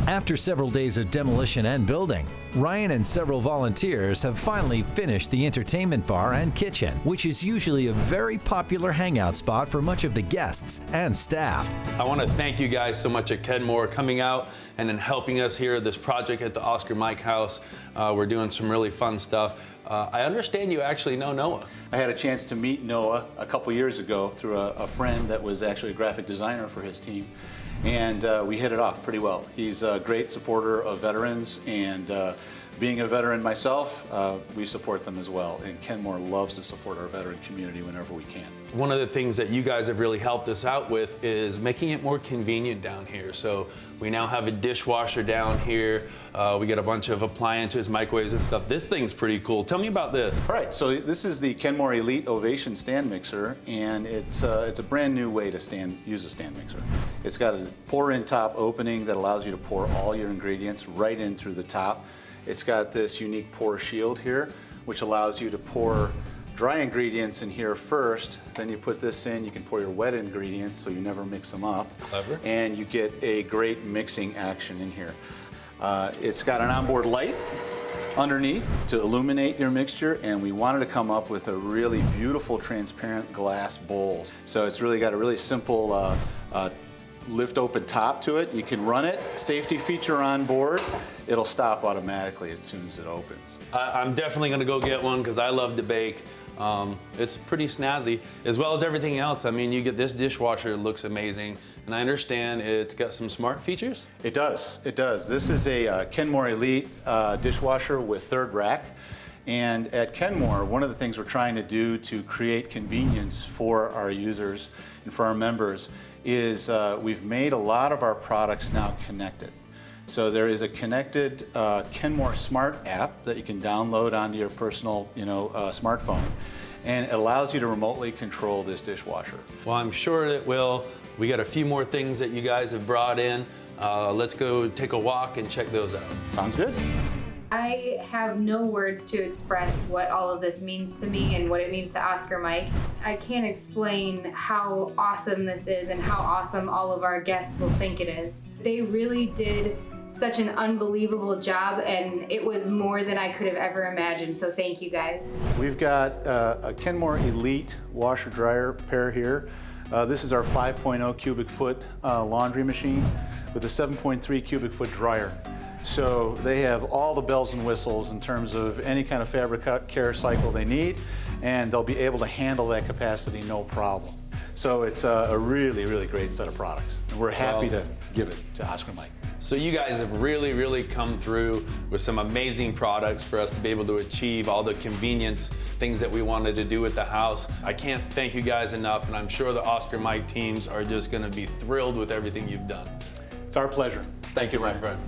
After several days of demolition and building, Ryan and several volunteers have finally finished the entertainment bar and kitchen, which is usually a very popular hangout spot for much of the guests and staff. I want to thank you guys so much at Kenmore coming out and then helping us here at this project at the Oscar Mike House. We're doing some really fun stuff. I understand you actually know Noah. I had a chance to meet Noah a couple years ago through a friend that was actually a graphic designer for his team. And we hit it off pretty well. He's a great supporter of veterans, and being a veteran myself, we support them as well. And Kenmore loves to support our veteran community whenever we can. One of the things that you guys have really helped us out with is making it more convenient down here. So we now have a dishwasher down here. We get a bunch of appliances, microwaves and stuff. This thing's pretty cool. Tell me about this. All right, so this is the Kenmore Elite Ovation stand mixer, and it's a brand new way to use a stand mixer. It's got a pour-in top opening that allows you to pour all your ingredients right in through the top. It's got this unique pour shield here, which allows you to pour dry ingredients in here first, then you put this in, you can pour your wet ingredients so you never mix them up. Clever. And you get a great mixing action in here. It's got an onboard light underneath to illuminate your mixture, and we wanted to come up with a really beautiful transparent glass bowl. So it's really got a really simple lift open top to it. You can run it, safety feature on board. It'll stop automatically as soon as it opens. I'm definitely gonna go get one because I love to bake. It's pretty snazzy, as well as everything else. I mean, you get this dishwasher, it looks amazing. And I understand it's got some smart features? It does, it does. This is a Kenmore Elite dishwasher with third rack. And at Kenmore, one of the things we're trying to do to create convenience for our users and for our members is we've made a lot of our products now connected. So there is a connected Kenmore Smart app that you can download onto your personal smartphone, and it allows you to remotely control this dishwasher. Well, I'm sure it will. We got a few more things that you guys have brought in. Let's go take a walk and check those out. Sounds good. I have no words to express what all of this means to me and what it means to Oscar Mike. I can't explain how awesome this is and how awesome all of our guests will think it is. They really did such an unbelievable job, and it was more than I could have ever imagined, so thank you guys. We've got a Kenmore Elite washer dryer pair here. This is our 5.0 cubic foot laundry machine with a 7.3 cubic foot dryer. So they have all the bells and whistles in terms of any kind of fabric care cycle they need, and they'll be able to handle that capacity no problem. So it's a really, really great set of products, and we're happy to give it to Oscar Mike. So you guys have really, really come through with some amazing products for us to be able to achieve all the convenience things that we wanted to do at the house. I can't thank you guys enough, and I'm sure the Oscar Mike teams are just gonna be thrilled with everything you've done. It's our pleasure. Thank you, my friend.